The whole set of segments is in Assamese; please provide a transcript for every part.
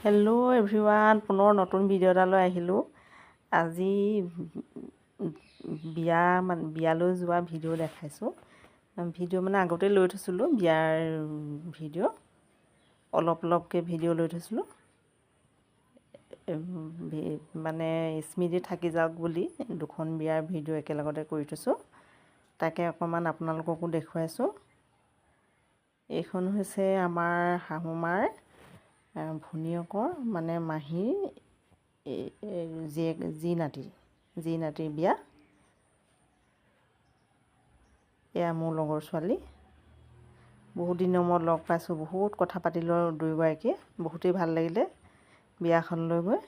হেল্ল' এভৰিৱান, পুনৰ নতুন ভিডিঅ' এটালৈ আহিলোঁ। আজি বিয়ালৈ যোৱা ভিডিঅ' দেখাইছোঁ। ভিডিঅ' মানে আগতে লৈ থৈছিলোঁ, বিয়াৰ ভিডিঅ' অলপকৈ ভিডিঅ' লৈ থৈছিলোঁ, মানে স্মৃতি থাকি যাওক বুলি দুখন বিয়াৰ ভিডিঅ' একেলগতে কৰি থৈছোঁ। তাকে অকণমান আপোনালোককো দেখুৱাইছোঁ। এইখন হৈছে আমাৰ শাহুমাৰ ভনীয়েকৰ মানে মাহীৰ যি নাতিৰ বিয়া। এয়া মোৰ লগৰ ছোৱালী। বহুত দিনৰ মূৰত লগ পাইছোঁ, বহুত কথা পাতিলোঁ দুয়োগৰাকীয়ে, বহুতেই ভাল লাগিলে বিয়াখনলৈ গৈ।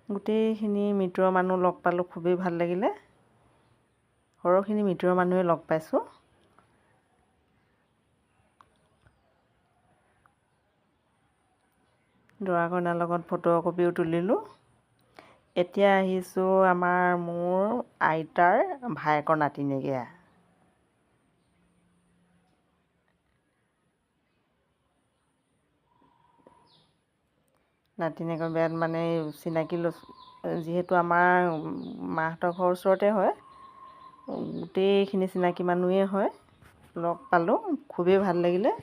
গোটেইখিনি মিত্ৰৰ মানুহ লগ পালোঁ, খুবেই ভাল লাগিলে। সৰহখিনি মিত্ৰৰ মানুহে লগ পাইছোঁ। দৰা কইনাৰ লগত ফটো কপিও তুলিলোঁ। এতিয়া আহিছোঁ মোৰ আইতাৰ ভায়েকৰ নাতিনীয়েক। নাতিনীয়েকৰ বিয়াত মানে চিনাকি যিহেতু আমাৰ মাহঁতৰ ঘৰৰ ওচৰতে হয়, গোটেইখিনি চিনাকি মানুহেই হয়, লগ পালোঁ, খুবেই ভাল লাগিলে।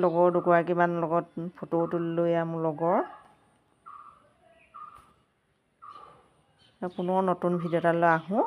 লগৰ দুগৰাকীমান লগত ফটো তুলিলোঁ। এয়া মোৰ লগৰ। পুনৰ নতুন ভিডিঅ' এটালৈ আহোঁ।